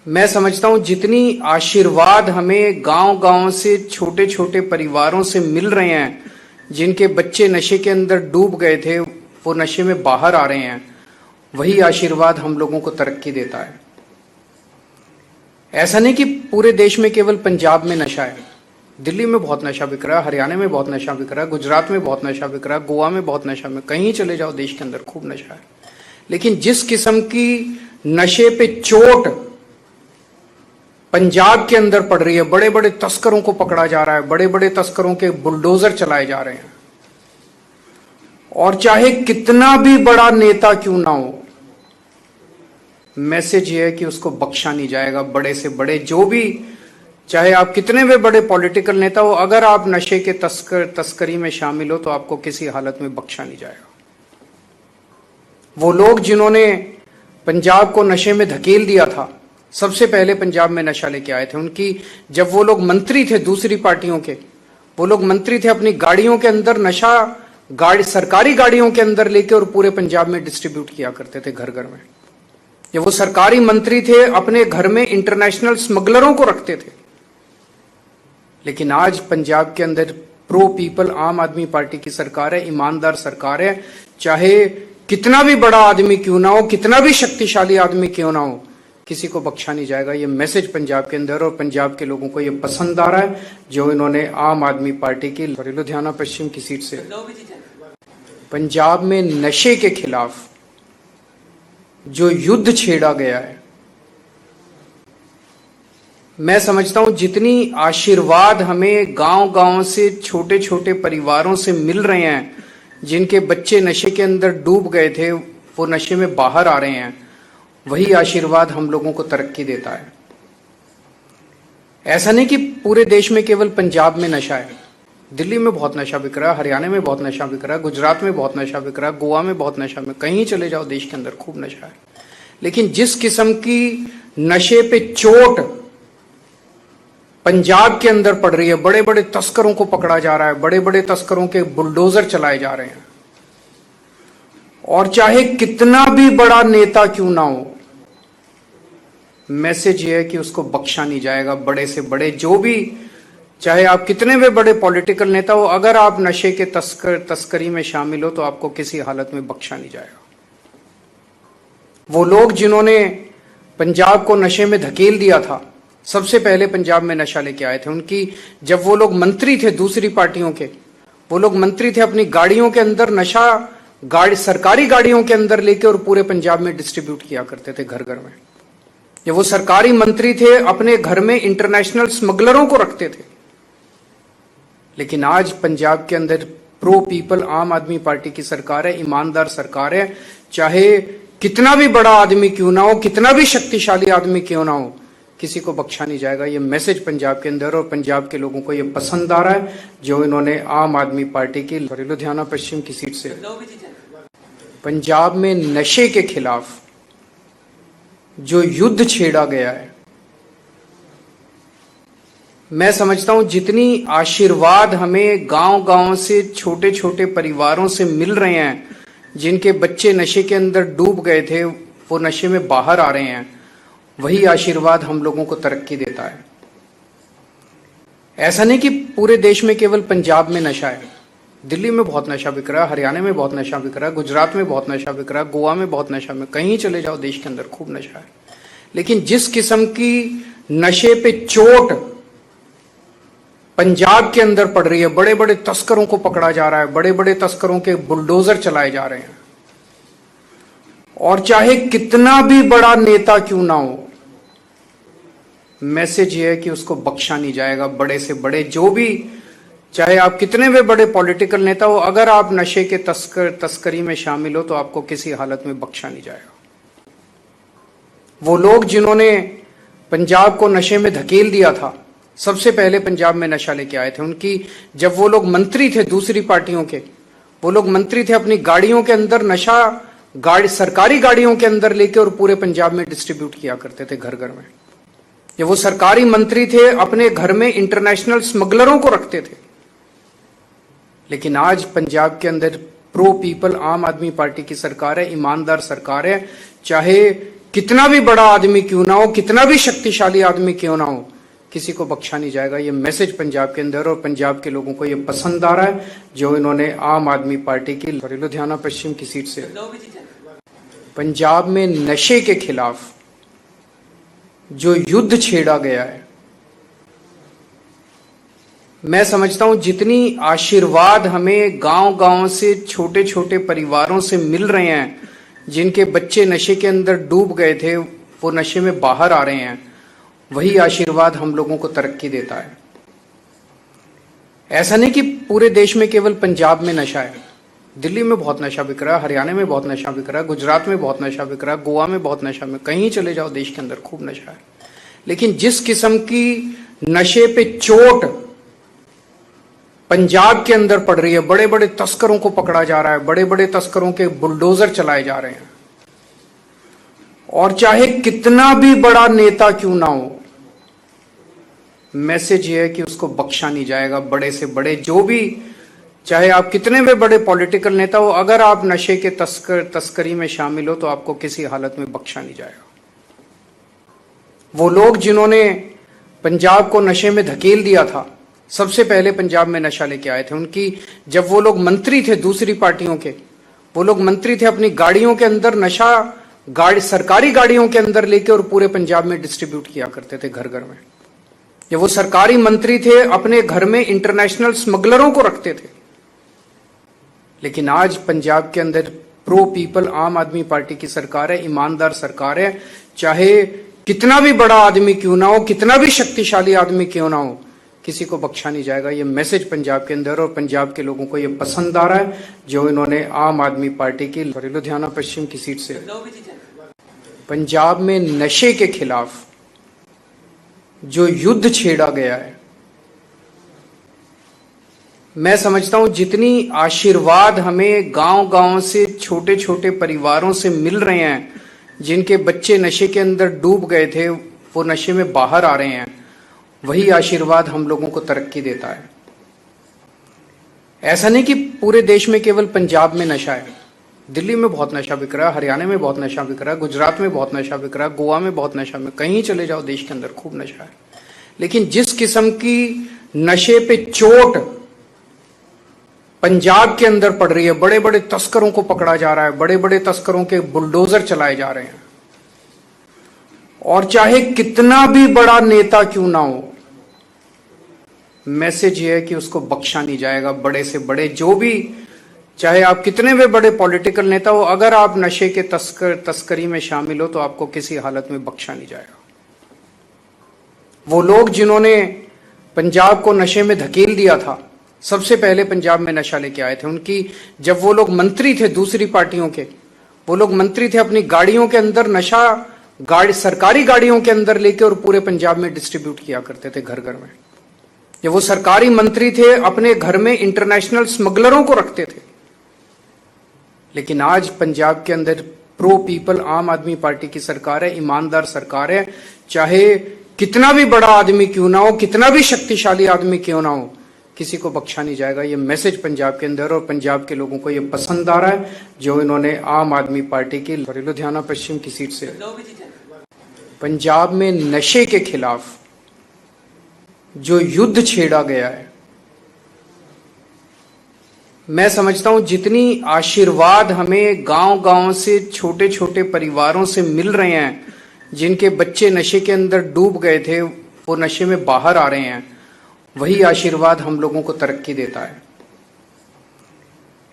मैं समझता हूं जितनी आशीर्वाद हमें गांव-गांव से छोटे-छोटे परिवारों से मिल रहे हैं, जिनके बच्चे नशे के अंदर डूब गए थे, वो नशे में बाहर आ रहे हैं, वही आशीर्वाद हम लोगों को तरक्की देता है। ऐसा नहीं कि पूरे देश में केवल पंजाब में नशा है। दिल्ली में बहुत नशा बिक रहा है, हरियाणा में बहुत नशा बिक रहा है, गुजरात में बहुत नशा बिक रहा है, गोवा में बहुत नशा में, कहीं चले जाओ देश के अंदर खूब नशा है। लेकिन जिस किस्म की नशे पे चोट पंजाब के अंदर पड़ रही है, बड़े बड़े तस्करों को पकड़ा जा रहा है, बड़े बड़े तस्करों के बुलडोजर चलाए जा रहे हैं, और चाहे कितना भी बड़ा नेता क्यों ना हो, मैसेज ये है कि उसको बख्शा नहीं जाएगा। बड़े से बड़े जो भी, चाहे आप कितने भी बड़े पॉलिटिकल नेता हो, अगर आप नशे के तस्करी में शामिल हो तो आपको किसी हालत में बख्शा नहीं जाएगा। वो लोग जिन्होंने पंजाब को नशे में धकेल दिया था, सबसे पहले पंजाब में नशा लेके आए थे, उनकी जब वो लोग मंत्री थे दूसरी पार्टियों के, वो लोग मंत्री थे, अपनी गाड़ियों के अंदर नशा सरकारी गाड़ियों के अंदर लेके और पूरे पंजाब में डिस्ट्रीब्यूट किया करते थे घर घर में। जब वो सरकारी मंत्री थे, अपने घर में इंटरनेशनल स्मगलरों को रखते थे। लेकिन आज पंजाब के अंदर प्रो पीपल आम आदमी पार्टी की सरकार है, ईमानदार सरकार है। चाहे कितना भी बड़ा आदमी क्यों ना हो, कितना भी शक्तिशाली आदमी क्यों ना हो, किसी को बख्शा नहीं जाएगा। ये मैसेज पंजाब के अंदर, और पंजाब के लोगों को ये पसंद आ रहा है जो इन्होंने आम आदमी पार्टी की लुधियाना पश्चिम की सीट से पंजाब में नशे के खिलाफ जो युद्ध छेड़ा गया है, मैं समझता हूं जितनी आशीर्वाद हमें गांव-गांव से छोटे-छोटे परिवारों से मिल रहे हैं, जिनके बच्चे नशे के अंदर डूब गए थे, वो नशे में बाहर आ रहे हैं, वही आशीर्वाद हम लोगों को तरक्की देता है। ऐसा नहीं कि पूरे देश में केवल पंजाब में नशा है। दिल्ली में बहुत नशा बिक रहा है, हरियाणा में बहुत नशा बिक रहा है, गुजरात में बहुत नशा बिक रहा है, गोवा में बहुत नशा में, कहीं चले जाओ देश के अंदर खूब नशा है। लेकिन जिस किस्म की नशे पे चोट पंजाब के अंदर पड़ रही है, बड़े बड़े तस्करों को पकड़ा जा रहा है, बड़े बड़े तस्करों के बुलडोजर चलाए जा रहे हैं, और चाहे कितना भी बड़ा नेता क्यों ना हो, मैसेज ये है कि उसको बख्शा नहीं जाएगा। बड़े से बड़े जो भी, चाहे आप कितने भी बड़े पॉलिटिकल नेता हो, अगर आप नशे के तस्करी में शामिल हो तो आपको किसी हालत में बख्शा नहीं जाएगा। वो लोग जिन्होंने पंजाब को नशे में धकेल दिया था, सबसे पहले पंजाब में नशा लेके आए थे, उनकी जब वो लोग मंत्री थे दूसरी पार्टियों के, वो लोग मंत्री थे, अपनी गाड़ियों के अंदर नशा सरकारी गाड़ियों के अंदर लेके और पूरे पंजाब में डिस्ट्रीब्यूट किया करते थे घर घर में। जब वो सरकारी मंत्री थे, अपने घर में इंटरनेशनल स्मगलरों को रखते थे। लेकिन आज पंजाब के अंदर प्रो पीपल आम आदमी पार्टी की सरकार है, ईमानदार सरकार है। चाहे कितना भी बड़ा आदमी क्यों ना हो, कितना भी शक्तिशाली आदमी क्यों ना हो, किसी को बख्शा नहीं जाएगा। ये मैसेज पंजाब के अंदर, और पंजाब के लोगों को ये पसंद आ रहा है जो इन्होंने आम आदमी पार्टी की लुधियाना पश्चिम की सीट से पंजाब में नशे के खिलाफ जो युद्ध छेड़ा गया है, मैं समझता हूं जितनी आशीर्वाद हमें गांव-गांव से छोटे-छोटे परिवारों से मिल रहे हैं, जिनके बच्चे नशे के अंदर डूब गए थे, वो नशे में बाहर आ रहे हैं, वही आशीर्वाद हम लोगों को तरक्की देता है। ऐसा नहीं कि पूरे देश में केवल पंजाब में नशा है। दिल्ली में बहुत नशा बिक रहा है, हरियाणा में बहुत नशा बिक रहा है, गुजरात में बहुत नशा बिक रहा है, गोवा में बहुत नशा में, कहीं चले जाओ देश के अंदर खूब नशा है। लेकिन जिस किस्म की नशे पे चोट पंजाब के अंदर पड़ रही है, बड़े बड़े तस्करों को पकड़ा जा रहा है, बड़े बड़े तस्करों के बुलडोजर चलाए जा रहे हैं, और चाहे कितना भी बड़ा नेता क्यों ना हो, मैसेज ये है कि उसको बख्शा नहीं जाएगा। बड़े से बड़े जो भी, चाहे आप कितने भी बड़े पॉलिटिकल नेता हो, अगर आप नशे के तस्करी में शामिल हो तो आपको किसी हालत में बख्शा नहीं जाएगा। वो लोग जिन्होंने पंजाब को नशे में धकेल दिया था, सबसे पहले पंजाब में नशा लेके आए थे, उनकी जब वो लोग मंत्री थे दूसरी पार्टियों के, वो लोग मंत्री थे, अपनी गाड़ियों के अंदर नशा सरकारी गाड़ियों के अंदर लेके और पूरे पंजाब में डिस्ट्रीब्यूट किया करते थे घर घर में। जब वो सरकारी मंत्री थे, अपने घर में इंटरनेशनल स्मगलरों को रखते थे। लेकिन आज पंजाब के अंदर प्रो पीपल आम आदमी पार्टी की सरकार है, ईमानदार सरकार है। चाहे कितना भी बड़ा आदमी क्यों ना हो, कितना भी शक्तिशाली आदमी क्यों ना हो, किसी को बख्शा नहीं जाएगा। ये मैसेज पंजाब के अंदर और पंजाब के लोगों को ये पसंद आ रहा है जो इन्होंने आम आदमी पार्टी की लुधियाना पश्चिम की सीट से पंजाब में नशे के खिलाफ जो युद्ध छेड़ा गया है, मैं समझता हूं जितनी आशीर्वाद हमें गांव-गांव से छोटे छोटे परिवारों से मिल रहे हैं, जिनके बच्चे नशे के अंदर डूब गए थे वो नशे में बाहर आ रहे हैं, वही आशीर्वाद हम लोगों को तरक्की देता है। ऐसा नहीं कि पूरे देश में केवल पंजाब में नशा है, दिल्ली में बहुत नशा बिक रहा है, हरियाणा में बहुत नशा बिक रहा है, गुजरात में बहुत नशा बिक रहा है, गोवा में बहुत नशा में, कहीं चले जाओ देश के अंदर खूब नशा है। लेकिन जिस किस्म की नशे पे चोट पंजाब के अंदर पड़ रही है, बड़े बड़े तस्करों को पकड़ा जा रहा है, बड़े बड़े तस्करों के बुलडोजर चलाए जा रहे हैं, और चाहे कितना भी बड़ा नेता क्यों ना हो, मैसेज ये है कि उसको बख्शा नहीं जाएगा। बड़े से बड़े जो भी, चाहे आप कितने भी बड़े पॉलिटिकल नेता हो, अगर आप नशे के तस्करी में शामिल हो तो आपको किसी हालत में बख्शा नहीं जाएगा। वो लोग जिन्होंने पंजाब को नशे में धकेल दिया था, सबसे पहले पंजाब में नशा लेके आए थे, उनकी जब वो लोग मंत्री थे दूसरी पार्टियों के, वो लोग मंत्री थे, अपनी गाड़ियों के अंदर नशा सरकारी गाड़ियों के अंदर लेके और पूरे पंजाब में डिस्ट्रीब्यूट किया करते थे घर घर में। जब वो सरकारी मंत्री थे अपने घर में इंटरनेशनल स्मगलरों को रखते थे। लेकिन आज पंजाब के अंदर प्रो पीपल आम आदमी पार्टी की सरकार है, ईमानदार सरकार है, चाहे कितना भी बड़ा आदमी क्यों ना हो, कितना भी शक्तिशाली आदमी क्यों ना हो, किसी को बख्शा नहीं जाएगा। ये मैसेज पंजाब के अंदर और पंजाब के लोगों को ये पसंद आ रहा है जो इन्होंने आम आदमी पार्टी की लुधियाना पश्चिम की सीट से पंजाब में नशे के खिलाफ जो युद्ध छेड़ा गया है, मैं समझता हूं जितनी आशीर्वाद हमें गांव-गांव से छोटे छोटे परिवारों से मिल रहे हैं, जिनके बच्चे नशे के अंदर डूब गए थे वो नशे में बाहर आ रहे हैं, वही आशीर्वाद हम लोगों को तरक्की देता है। ऐसा नहीं कि पूरे देश में केवल पंजाब में नशा है, दिल्ली में बहुत नशा बिक रहा है, हरियाणा में बहुत नशा बिक रहा है, गुजरात में बहुत नशा बिक रहा है, गोवा में बहुत नशा में, कहीं चले जाओ देश के अंदर खूब नशा है। लेकिन जिस किस्म की नशे पे चोट पंजाब के अंदर पड़ रही है, बड़े बड़े तस्करों को पकड़ा जा रहा है, बड़े बड़े तस्करों के बुलडोजर चलाए जा रहे हैं, और चाहे कितना भी बड़ा नेता क्यों ना हो, मैसेज ये है कि उसको बख्शा नहीं जाएगा। बड़े से बड़े जो भी, चाहे आप कितने भी बड़े पॉलिटिकल नेता हो, अगर आप नशे के तस्करी में शामिल हो तो आपको किसी हालत में बख्शा नहीं जाएगा। वो लोग जिन्होंने पंजाब को नशे में धकेल दिया था, सबसे पहले पंजाब में नशा लेके आए थे, उनकी जब वो लोग मंत्री थे दूसरी पार्टियों के, वो लोग मंत्री थे, अपनी गाड़ियों के अंदर नशा सरकारी गाड़ियों के अंदर लेके और पूरे पंजाब में डिस्ट्रीब्यूट किया करते थे घर घर में। जब वो सरकारी मंत्री थे अपने घर में इंटरनेशनल स्मगलरों को रखते थे। लेकिन आज पंजाब के अंदर प्रो पीपल आम आदमी पार्टी की सरकार है, ईमानदार सरकार है, चाहे कितना भी बड़ा आदमी क्यों ना हो, कितना भी शक्तिशाली आदमी क्यों ना हो, किसी को बख्शा नहीं जाएगा। ये मैसेज पंजाब के अंदर और पंजाब के लोगों को ये पसंद आ रहा है जो इन्होंने आम आदमी पार्टी की लुधियाना पश्चिम की सीट से पंजाब में नशे के खिलाफ जो युद्ध छेड़ा गया है, मैं समझता हूं जितनी आशीर्वाद हमें गांव-गांव से छोटे छोटे परिवारों से मिल रहे हैं, जिनके बच्चे नशे के अंदर डूब गए थे वो नशे में बाहर आ रहे हैं, वही आशीर्वाद हम लोगों को तरक्की देता है।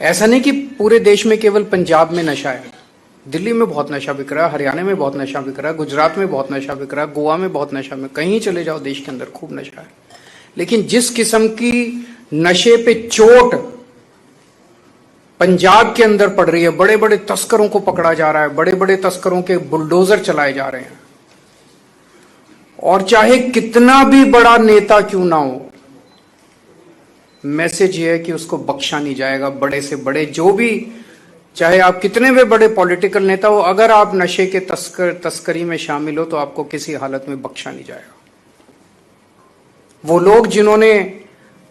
ऐसा नहीं कि पूरे देश में केवल पंजाब में नशा है, दिल्ली में बहुत नशा बिक रहा है, हरियाणा में बहुत नशा बिक रहा है, गुजरात में बहुत नशा बिक रहा है, गोवा में बहुत नशा में, कहीं चले जाओ देश के अंदर खूब नशा है। लेकिन जिस किस्म की नशे पे चोट पंजाब के अंदर पड़ रही है, बड़े बड़े तस्करों को पकड़ा जा रहा है, बड़े बड़े तस्करों के बुलडोजर चलाए जा रहे हैं, और चाहे कितना भी बड़ा नेता क्यों ना हो, मैसेज ये है कि उसको बख्शा नहीं जाएगा। बड़े से बड़े जो भी, चाहे आप कितने भी बड़े पॉलिटिकल नेता हो, अगर आप नशे के तस्करी में शामिल हो तो आपको किसी हालत में बख्शा नहीं जाएगा। वो लोग जिन्होंने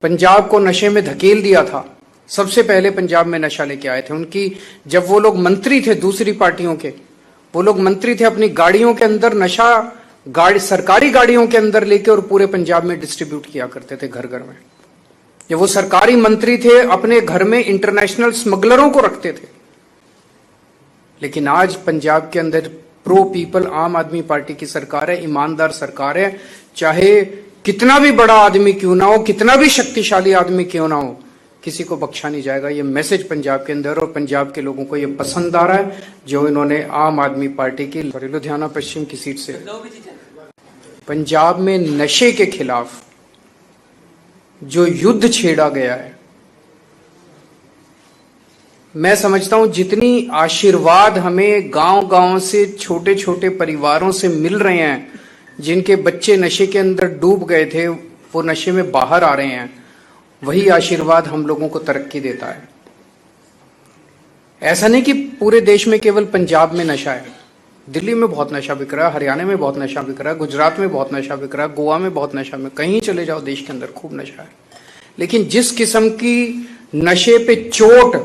पंजाब को नशे में धकेल दिया था, सबसे पहले पंजाब में नशा लेके आए थे, उनकी जब वो लोग मंत्री थे दूसरी पार्टियों के, वो लोग मंत्री थे, अपनी गाड़ियों के अंदर नशा सरकारी गाड़ियों के अंदर लेके और पूरे पंजाब में डिस्ट्रीब्यूट किया करते थे घर घर में। ये वो सरकारी मंत्री थे, अपने घर में इंटरनेशनल स्मगलरों को रखते थे। लेकिन आज पंजाब के अंदर प्रो पीपल आम आदमी पार्टी की सरकार है, ईमानदार सरकार है। चाहे कितना भी बड़ा आदमी क्यों ना हो, कितना भी शक्तिशाली आदमी क्यों ना हो, किसी को बख्शा नहीं जाएगा। ये मैसेज पंजाब के अंदर, और पंजाब के लोगों को ये पसंद आ रहा है जो इन्होंने आम आदमी पार्टी की लुधियाना पश्चिम की सीट से पंजाब में नशे के खिलाफ जो युद्ध छेड़ा गया है, मैं समझता हूं जितनी आशीर्वाद हमें गांव गांव से, छोटे छोटे परिवारों से मिल रहे हैं, जिनके बच्चे नशे के अंदर डूब गए थे वो नशे में बाहर आ रहे हैं, वही आशीर्वाद हम लोगों को तरक्की देता है। ऐसा नहीं कि पूरे देश में केवल पंजाब में नशा है। दिल्ली में बहुत नशा बिक रहा है, हरियाणा में बहुत नशा बिक रहा है, गुजरात में बहुत नशा बिक रहा है, गोवा में बहुत नशा में, कहीं चले जाओ देश के अंदर खूब नशा है। लेकिन जिस किस्म की नशे पे चोट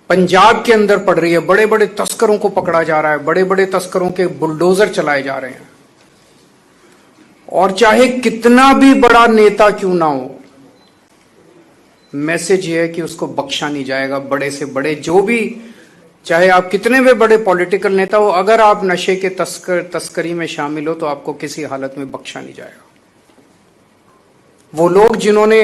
पंजाब के अंदर पड़ रही है, बड़े बड़े तस्करों को पकड़ा जा रहा है, बड़े बड़े तस्करों के बुलडोजर चलाए जा रहे हैं, और चाहे कितना भी बड़ा नेता क्यों ना हो, मैसेज ये है कि उसको बख्शा नहीं जाएगा। बड़े से बड़े जो भी, चाहे आप कितने भी बड़े पॉलिटिकल नेता हो, अगर आप नशे के तस्करी में शामिल हो तो आपको किसी हालत में बख्शा नहीं जाएगा। वो लोग जिन्होंने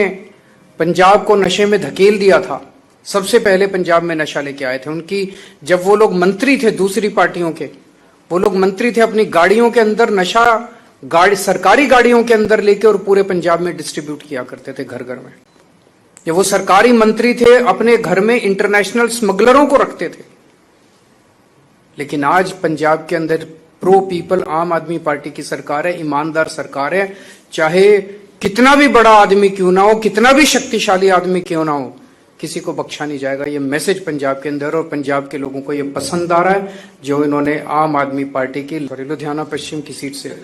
पंजाब को नशे में धकेल दिया था, सबसे पहले पंजाब में नशा लेके आए थे, उनकी जब वो लोग मंत्री थे दूसरी पार्टियों के, वो लोग मंत्री थे, अपनी गाड़ियों के अंदर नशा सरकारी गाड़ियों के अंदर लेके और पूरे पंजाब में डिस्ट्रीब्यूट किया करते थे घर घर में। ये वो सरकारी मंत्री थे, अपने घर में इंटरनेशनल स्मगलरों को रखते थे। लेकिन आज पंजाब के अंदर प्रो पीपल आम आदमी पार्टी की सरकार है, ईमानदार सरकार है। चाहे कितना भी बड़ा आदमी क्यों ना हो, कितना भी शक्तिशाली आदमी क्यों ना हो, किसी को बख्शा नहीं जाएगा। ये मैसेज पंजाब के अंदर, और पंजाब के लोगों को ये पसंद आ रहा है जो इन्होंने आम आदमी पार्टी की लुधियाना पश्चिम की सीट से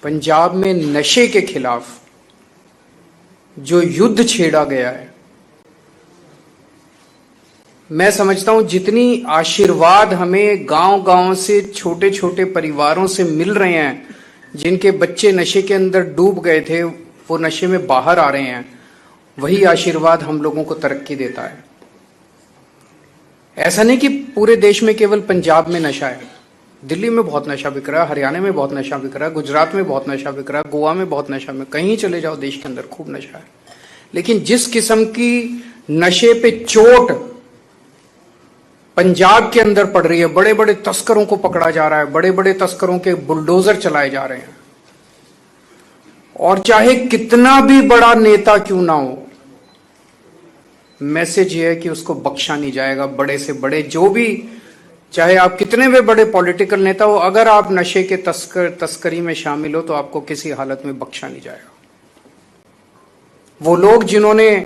पंजाब में नशे के खिलाफ जो युद्ध छेड़ा गया है, मैं समझता हूं जितनी आशीर्वाद हमें गांव गांव से, छोटे छोटे परिवारों से मिल रहे हैं, जिनके बच्चे नशे के अंदर डूब गए थे वो नशे में बाहर आ रहे हैं, वही आशीर्वाद हम लोगों को तरक्की देता है। ऐसा नहीं कि पूरे देश में केवल पंजाब में नशा है। दिल्ली में बहुत नशा बिक रहा है, हरियाणा में बहुत नशा बिक रहा है, गुजरात में बहुत नशा बिक रहा है, गोवा में बहुत नशा में, कहीं चले जाओ देश के अंदर खूब नशा है। लेकिन जिस किस्म की नशे पे चोट पंजाब के अंदर पड़ रही है, बड़े बड़े तस्करों को पकड़ा जा रहा है, बड़े बड़े तस्करों के बुलडोजर चलाए जा रहे हैं, और चाहे कितना भी बड़ा नेता क्यों ना हो, मैसेज ये है कि उसको बख्शा नहीं जाएगा। बड़े से बड़े जो भी, चाहे आप कितने भी बड़े पॉलिटिकल नेता हो, अगर आप नशे के तस्करी में शामिल हो तो आपको किसी हालत में बख्शा नहीं जाएगा। वो लोग जिन्होंने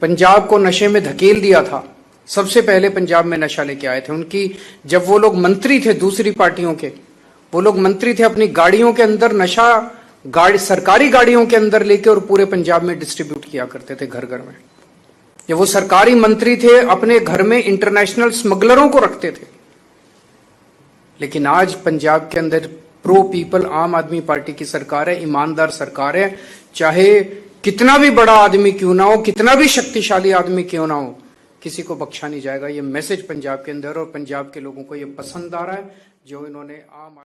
पंजाब को नशे में धकेल दिया था, सबसे पहले पंजाब में नशा लेके आए थे, उनकी जब वो लोग मंत्री थे दूसरी पार्टियों के, वो लोग मंत्री थे, अपनी गाड़ियों के अंदर नशा सरकारी गाड़ियों के अंदर लेके और पूरे पंजाब में डिस्ट्रीब्यूट किया करते थे घर घर में। ये वो सरकारी मंत्री थे, अपने घर में इंटरनेशनल स्मगलरों को रखते थे। लेकिन आज पंजाब के अंदर प्रो पीपल आम आदमी पार्टी की सरकार है, ईमानदार सरकार है। चाहे कितना भी बड़ा आदमी क्यों ना हो, कितना भी शक्तिशाली आदमी क्यों ना हो, किसी को बख्शा नहीं जाएगा। ये मैसेज पंजाब के अंदर, और पंजाब के लोगों को ये पसंद आ रहा है जो इन्होंने आम